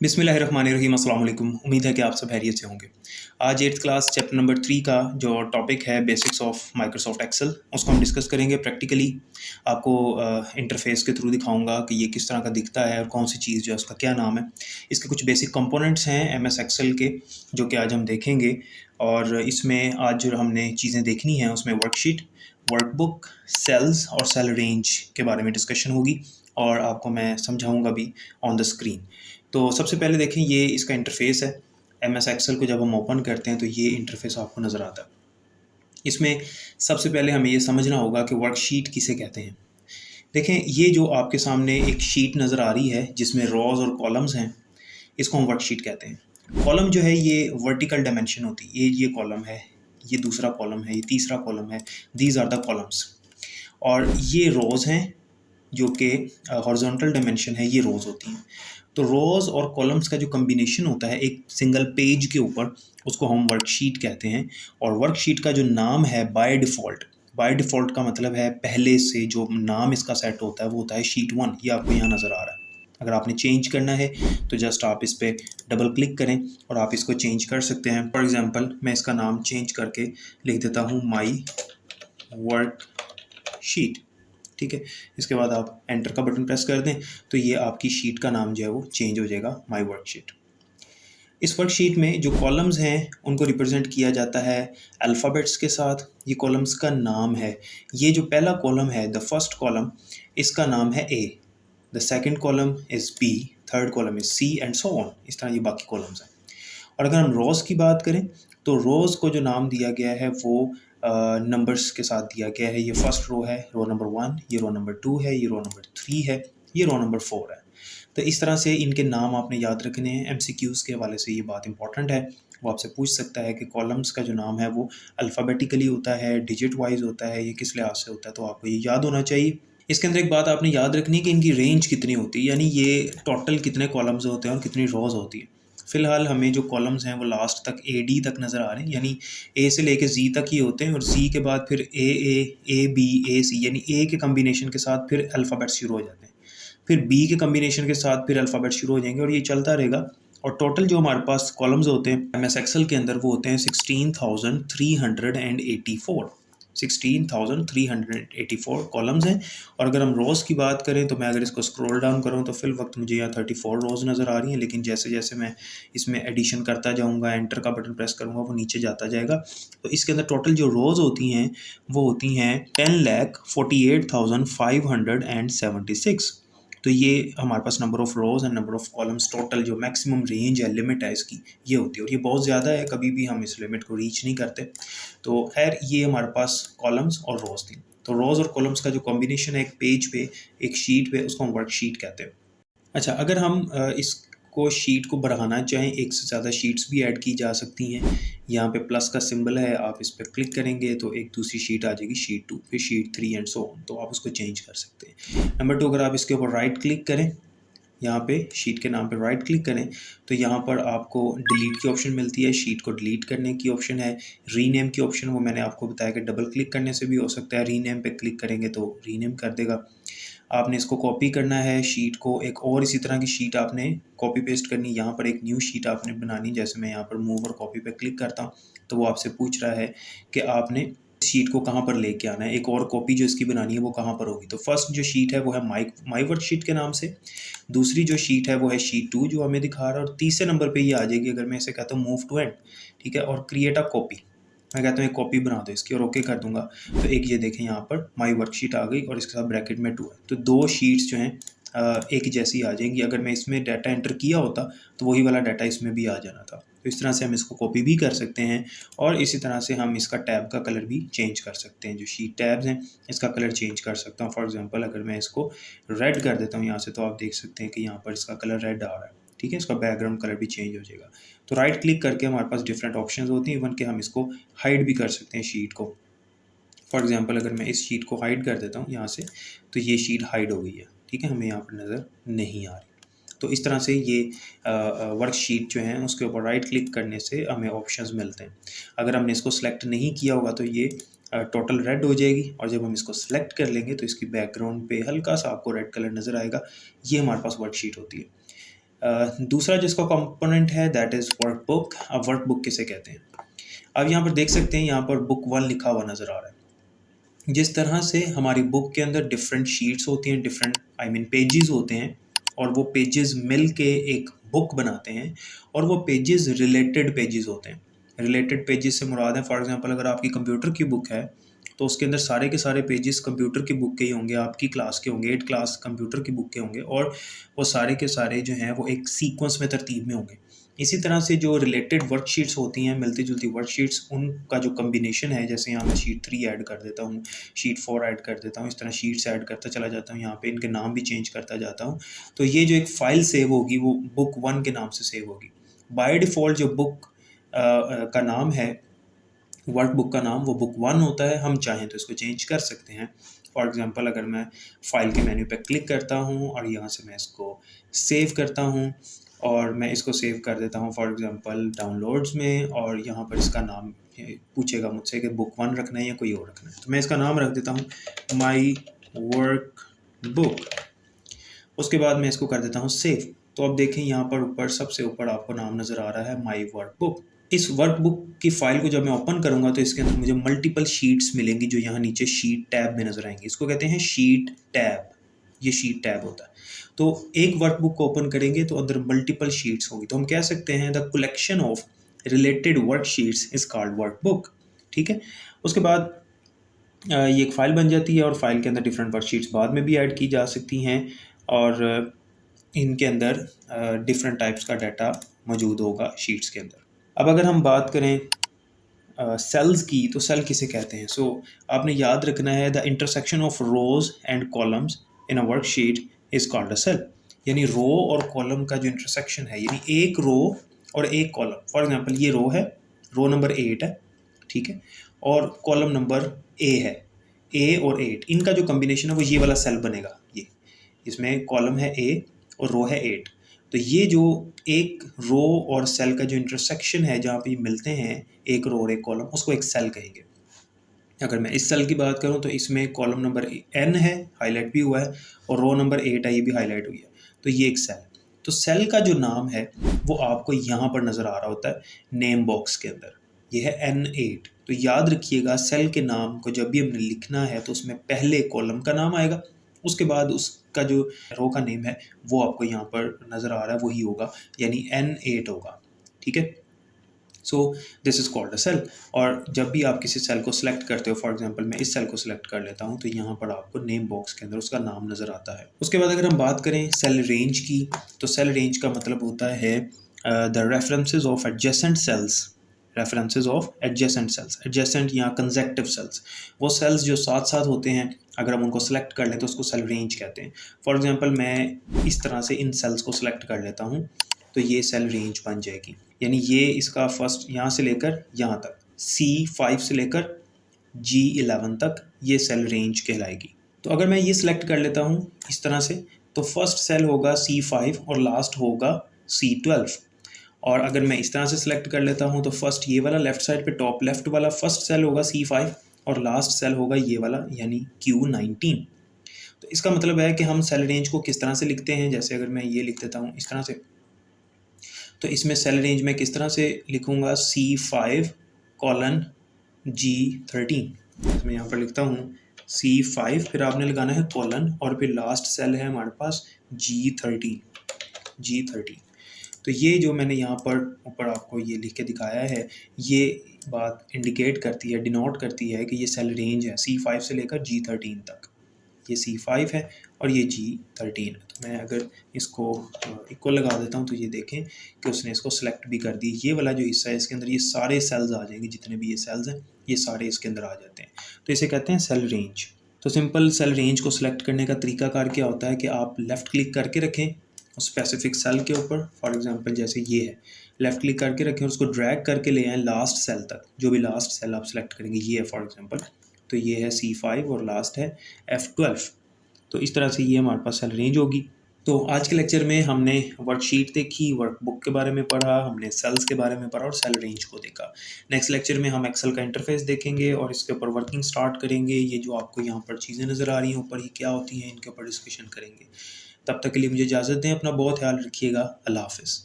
बिस्मिल्लाहिर्रहमानिर्रहीम, अस्सलाम वालेकुम। उम्मीद है कि आप सब खैरियत से होंगे। आज 8th क्लास चैप्टर नंबर 3 का जो टॉपिक है बेसिक्स ऑफ माइक्रोसॉफ्ट एक्सेल, उसको हम डिस्कस करेंगे प्रैक्टिकली। आपको इंटरफेस के थ्रू दिखाऊंगा कि ये किस तरह का दिखता है और कौन सी चीज़ जो है उसका क्या नाम है। इसके कुछ बेसिक कंपोनेंट्स हैं एमएस एक्सेल के, जो कि आज हम देखेंगे। और इसमें आज जो हमने चीज़ें देखनी हैं उसमें वर्कशीट, वर्कबुक, सेल्स और सेल रेंज के बारे में डिस्कशन होगी, और आपको मैं समझाऊंगा भी ऑन द स्क्रीन। तो सबसे पहले देखें, ये इसका इंटरफेस है। एम एस एक्सेल को जब हम ओपन करते हैं तो ये इंटरफेस आपको नज़र आता है। इसमें सबसे पहले हमें ये समझना होगा कि वर्कशीट किसे कहते हैं। देखें, ये जो आपके सामने एक शीट नज़र आ रही है जिसमें रॉज और कॉलम्स हैं, इसको हम वर्कशीट कहते हैं। कॉलम जो है ये वर्टिकल डायमेंशन होती है। ये कॉलम है, ये दूसरा कॉलम है, ये तीसरा कॉलम है। These are the columns. और ये रोज़ हैं जो कि हॉरिजॉन्टल डायमेंशन है, ये रोज़ होती हैं। तो रोज़ और कॉलम्स का जो कम्बिनेशन होता है एक सिंगल पेज के ऊपर, उसको हम वर्कशीट कहते हैं। और वर्कशीट का जो नाम है बाय डिफ़ॉल्ट का मतलब है पहले से जो नाम इसका सेट होता है वो होता है शीट 1। ये आपको यहाँ नज़र आ रहा है। अगर आपने चेंज करना है तो जस्ट आप इस पर डबल क्लिक करें और आप इसको चेंज कर सकते हैं। फॉर एग्ज़ाम्पल मैं इसका नाम चेंज करके लिख देता हूँ माई वर्कशीट। ठीक है, इसके बाद आप एंटर का बटन प्रेस कर दें तो ये आपकी शीट का नाम जो है वो चेंज हो जाएगा, माई वर्कशीट। इस वर्कशीट में जो कॉलम्स हैं उनको रिप्रेजेंट किया जाता है अल्फ़ाबेट्स के साथ। ये कॉलम्स का नाम है। ये जो पहला कॉलम है, द फर्स्ट कॉलम, इसका नाम है A. The second column is B, third column is C and so on. इस तरह ये बाकी कॉलम्स हैं। और अगर हम रोज़ की बात करें तो रोज़ को जो नाम दिया गया है वो नंबर्स के साथ दिया गया है। ये फर्स्ट रो है, रो नंबर 1, ये रो नंबर 2 है, ये रो नंबर 3 है, ये रो नंबर 4 है। तो इस तरह से इनके नाम आपने याद रखने हैं। एमसीक्यूज़ के हवाले से ये बात इंपॉर्टेंट है। वो आपसे पूछ सकता है कि कॉलम्स का जो नाम है वो अल्फ़ाबेटिकली होता है, डिजिट वाइज होता है, ये किस लिहाज से होता है, तो आपको ये याद होना चाहिए। इसके अंदर एक बात आपने याद रखनी है कि इनकी रेंज कितनी होती है, यानी ये टोटल कितने कॉलम्स होते हैं और कितनी रोज़ होती है। फ़िलहाल हमें जो कॉलम्स हैं वो लास्ट तक ए डी तक नज़र आ रहे हैं, यानी ए से लेके जी तक ही होते हैं। और जी के बाद फिर ए बी, ए सी, यानी ए के कम्बिनेशन के साथ फिर अल्फ़ाबेट शुरू हो जाते हैं। फिर बी के कम्बिनेशन के साथ फिर अल्फ़ाबेट शुरू हो जाएंगे और ये चलता रहेगा। और टोटल जो हमारे पास कॉलम्स होते हैं एम एस एक्सेल के अंदर वो होते हैं 16,384। 16,384 कॉलम्स हैं। और अगर हम रोज़ की बात करें तो मैं अगर इसको स्क्रॉल डाउन करूँ तो फिल वक्त मुझे यहाँ 34 रोज़ नज़र आ रही हैं। लेकिन जैसे जैसे मैं इसमें एडिशन करता जाऊँगा, एंटर का बटन प्रेस करूँगा, वो नीचे जाता जाएगा। तो इसके अंदर टोटल जो रोज़ होती हैं वो होती हैं 10,48,576। तो ये हमारे पास number of rows and number of columns, total जो मैक्सिमम रेंज है, लिमिट है इसकी, ये होती है। और ये बहुत ज़्यादा है, कभी भी हम इस लिमिट को रीच नहीं करते। तो खैर ये हमारे पास कॉलम्स और रोज़ थी। तो रोज़ और कॉलम्स का जो कॉम्बिनेशन है एक पेज पे, एक शीट पे, उसको हम वर्कशीट कहते हैं। अच्छा, अगर हम इसको शीट को बढ़ाना चाहें, एक से ज़्यादा शीट्स भी ऐड की जा सकती हैं। यहाँ पे प्लस का सिंबल है, आप इस पर क्लिक करेंगे तो एक दूसरी शीट आ जाएगी, शीट 2, फिर शीट 3 एंड सो ऑन। तो आप उसको चेंज कर सकते हैं। नंबर 2, अगर आप इसके ऊपर राइट क्लिक करें, यहाँ पे शीट के नाम पे राइट क्लिक करें तो यहाँ पर आपको डिलीट की ऑप्शन मिलती है, शीट को डिलीट करने की ऑप्शन है, रीनेम की ऑप्शन, वो मैंने आपको बताया कि डबल क्लिक करने से भी हो सकता है। रीनेम पे क्लिक करेंगे तो रीनेम कर देगा। आपने इसको कॉपी करना है शीट को, एक और इसी तरह की शीट आपने कॉपी पेस्ट करनी। यहाँ पर एक न्यू शीट आपने बनानी। जैसे मैं यहाँ पर मूव और कॉपी पे क्लिक करता हूँ तो वो आपसे पूछ रहा है कि आपने शीट को कहाँ पर लेके आना है, एक और कॉपी जो इसकी बनानी है वो कहाँ पर होगी। तो फर्स्ट जो शीट है वो है माई वर्कशीट के नाम से। दूसरी जो शीट है वो है शीट 2 जो हमें दिखा रहा है। और तीसरे नंबर पे ये आ जाएगी अगर मैं इसे कहता हूँ मूव टू एंड, ठीक है, और क्रिएट अ कॉपी। मैं कहता हूँ एक कॉपी बना दो इसकी और ओके कर दूंगा तो एक ये देखें यहाँ पर माई वर्कशीट आ गई और इसके साथ ब्रैकेट में 2 है। तो दो शीट्स जो हैं एक जैसी आ जाएंगी। अगर मैं इसमें डाटा एंटर किया होता तो वही वाला डाटा इसमें भी आ जाना था। तो इस तरह से हम इसको कॉपी भी कर सकते हैं और इसी तरह से हम इसका टैब का कलर भी चेंज कर सकते हैं। जो शीट टैब्स हैं इसका कलर चेंज कर सकता हूँ। फॉर एग्जांपल अगर मैं इसको रेड कर देता हूँ यहाँ से, तो आप देख सकते हैं कि यहाँ पर इसका कलर रेड आ रहा है, ठीक है। इसका बैकग्राउंड कलर भी चेंज हो जाएगा। तो राइट क्लिक करके हमारे पास डिफरेंट ऑप्शंस होती हैं, इवन कि हम इसको हाइड भी कर सकते हैं शीट को। फॉर एग्जांपल अगर मैं इस शीट को हाइड कर देता हूँ यहाँ से तो ये शीट हाइड हो गई है, ठीक है, हमें यहाँ पर नज़र नहीं आ रही। तो इस तरह से ये वर्कशीट जो है उसके ऊपर राइट क्लिक करने से हमें ऑप्शंस मिलते हैं। अगर हमने इसको सेलेक्ट नहीं किया होगा तो ये टोटल रेड हो जाएगी, और जब हम इसको सेलेक्ट कर लेंगे तो इसकी बैकग्राउंड पे हल्का सा आपको रेड कलर नज़र आएगा। ये हमारे पास वर्कशीट होती है। दूसरा जिसका कंपोनेंट है दैट इज़ वर्कबुक। अब वर्कबुक किसे कहते हैं? अब यहाँ पर देख सकते हैं, यहाँ पर बुक 1 लिखा हुआ नज़र आ रहा है। जिस तरह से हमारी बुक के अंदर डिफरेंट शीट्स होती हैं, डिफरेंट पेजेस होते हैं, और वो पेजेस मिल के एक बुक बनाते हैं, और वो पेजेस रिलेटेड पेजेस होते हैं। रिलेटेड पेजेस से मुराद है, फॉर एग्जांपल अगर आपकी कंप्यूटर की बुक है तो उसके अंदर सारे के सारे पेजेस कंप्यूटर की बुक के ही होंगे, आपकी क्लास के होंगे, 8 क्लास कंप्यूटर की बुक के होंगे, और वो सारे के सारे जो हैं वो एक सीक्वेंस में तरतीब में होंगे। इसी तरह से जो रिलेटेड वर्कशीट्स होती हैं, मिलती जुलती वर्कशीट्स, उनका जो कम्बिनेशन है, जैसे यहाँ मैं शीट 3 ऐड कर देता हूँ, शीट 4 ऐड कर देता हूँ, इस तरह शीट्स ऐड करता चला जाता हूँ, यहाँ पे इनके नाम भी चेंज करता जाता हूँ। तो ये जो एक फ़ाइल सेव होगी वो बुक 1 के नाम से सेव होगी। बाय डिफ़ॉल्ट जो बुक का नाम है, वर्कबुक का नाम, वो बुक 1 होता है। हम चाहें तो इसको चेंज कर सकते हैं। फॉर एग्ज़ाम्पल अगर मैं फ़ाइल के मेन्यू पे क्लिक करता हूँ और यहाँ से मैं इसको सेव करता हूँ, और मैं इसको सेव कर देता हूँ फॉर एग्ज़ाम्पल डाउनलोड्स में, और यहाँ पर इसका नाम पूछेगा मुझसे कि बुक 1 रखना है या कोई और रखना है, तो मैं इसका नाम रख देता हूँ माई वर्क बुक। उसके बाद मैं इसको कर देता हूँ सेव। तो अब देखें यहाँ पर ऊपर सबसे ऊपर आपको नाम नज़र आ रहा है माई वर्क बुक। इस वर्कबुक की फ़ाइल को जब मैं ओपन करूँगा तो इसके अंदर मुझे मल्टीपल शीट्स मिलेंगी, जो यहाँ नीचे शीट टैब में नज़र आएंगी। इसको कहते हैं शीट टैब। ये शीट टैब होता है। तो एक वर्कबुक को ओपन करेंगे तो अंदर मल्टीपल शीट्स होगी, तो हम कह सकते हैं the collection of related worksheets is called workbook. ठीक है। उसके बाद ये एक फ़ाइल बन जाती है, और फाइल के अंदर डिफरेंट वर्कशीट्स बाद में भी ऐड की जा सकती हैं, और इनके अंदर डिफरेंट टाइप्स का डाटा मौजूद होगा शीट्स के अंदर। अब अगर हम बात करें सेल्स की, तो सेल किसे कहते हैं? आपने याद रखना है the intersection of rows and columns in a worksheet is called a cell. यानी रो और कॉलम का जो इंटरसेक्शन है, यानी एक रो और एक कॉलम, फॉर एग्जांपल ये रो है, रो नंबर 8 है, ठीक है, और कॉलम नंबर ए है, ए और 8, इनका जो कम्बिनेशन है वो ये वाला सेल बनेगा। ये इसमें कॉलम है ए और रो है 8। तो ये जो एक रो और सेल का जो इंटरसेक्शन है, जहाँ पे ये मिलते हैं एक रो और एक कॉलम, उसको एक सेल कहेंगे। अगर मैं इस सेल की बात करूँ तो इसमें कॉलम नंबर n है, हाईलाइट भी हुआ है, और रो नंबर 8 है, ये भी हाईलाइट हुई है, तो ये एक सेल। तो सेल का जो नाम है वो आपको यहाँ पर नज़र आ रहा होता है नेम बॉक्स के अंदर, ये है N8। तो याद रखिएगा सेल के नाम को जब भी हमने लिखना है तो उसमें पहले कॉलम का नाम आएगा, उसके बाद उसका जो रो का नेम है वो आपको यहाँ पर नज़र आ रहा है वही होगा, यानी N8 होगा। ठीक है। So this is called a cell. और जब भी आप किसी सेल को सिलेक्ट करते हो, फॉर एग्जांपल मैं इस सेल को सिलेक्ट कर लेता हूँ, तो यहाँ पर आपको नेम बॉक्स के अंदर उसका नाम नज़र आता है। उसके बाद अगर हम बात करें सेल रेंज की, तो सेल रेंज का मतलब होता है the references of adjacent sales, references of adjacent sales, adjacent या कंसेक्टिव सेल्स, वो सेल्स जो साथ साथ होते हैं, अगर हम उनको सेलेक्ट कर लें तो उसको सेल रेंज कहते हैं। फॉर एग्जांपल मैं इस तरह से इन सेल्स को सिलेक्ट कर लेता हूँ, तो ये सेल रेंज बन जाएगी। यानी ये इसका फर्स्ट यहाँ से लेकर यहाँ तक, C5 से लेकर G11 तक ये सेल रेंज कहलाएगी। तो अगर मैं ये सिलेक्ट कर लेता हूँ इस तरह से, तो फर्स्ट सेल होगा C5 और लास्ट होगा C12। और अगर मैं इस तरह से सिलेक्ट कर लेता हूँ तो फर्स्ट ये वाला लेफ्ट साइड पे टॉप लेफ्ट वाला फर्स्ट सेल होगा C5, और लास्ट सेल होगा ये वाला यानी Q19। तो इसका मतलब है कि हम सेल रेंज को किस तरह से लिखते हैं। जैसे अगर मैं ये लिख देता हूँ इस तरह से, तो इसमें सेल रेंज में किस तरह से लिखूँगा, C5 कॉलन G13। मैं यहाँ पर लिखता हूँ C5, फिर आपने लगाना है कॉलन, और फिर लास्ट सेल है हमारे पास G13। तो ये जो मैंने यहाँ पर ऊपर आपको ये लिख के दिखाया है, ये बात इंडिकेट करती है, डिनोट करती है कि ये सेल रेंज है C5 से लेकर G13 तक। ये C5 है और ये G13 है। तो मैं अगर इसको इक्वल लगा देता हूँ तो ये देखें कि उसने इसको सेलेक्ट भी कर दी। ये वाला जो हिस्सा है इसके अंदर ये सारे सेल्स आ जाएंगे, जितने भी ये सेल्स हैं ये सारे इसके अंदर आ जाते हैं। तो इसे कहते हैं सेल रेंज। तो सिंपल सेल रेंज को सिलेक्ट करने का तरीकाकार क्या होता है कि आप लेफ़्ट क्लिक करके रखें उस स्पेसिफिक सेल के ऊपर, फॉर एग्जांपल जैसे ये है, लेफ़्ट क्लिक करके रखें और उसको ड्रैग करके ले आएँ लास्ट सेल तक, जो भी लास्ट सेल आप सेलेक्ट करेंगे, ये है फॉर एग्जांपल, तो ये है C5 और लास्ट है F12। तो इस तरह से ये हमारे पास सेल रेंज होगी। तो आज के लेक्चर में हमने वर्कशीट देखी, वर्कबुक के बारे में पढ़ा, हमने सेल्स के बारे में पढ़ा और सेल रेंज को देखा। नेक्स्ट लेक्चर में हम एक्सेल का इंटरफेस देखेंगे और इसके ऊपर वर्किंग स्टार्ट करेंगे। ये जो आपको यहाँ पर चीज़ें नज़र आ रही हैं ऊपर, ये क्या होती हैं, इनके ऊपर डिस्कशन करेंगे। तब तक के लिए मुझे इजाज़त दें, अपना बहुत ख्याल रखिएगा। अल्लाह हाफ़िज़।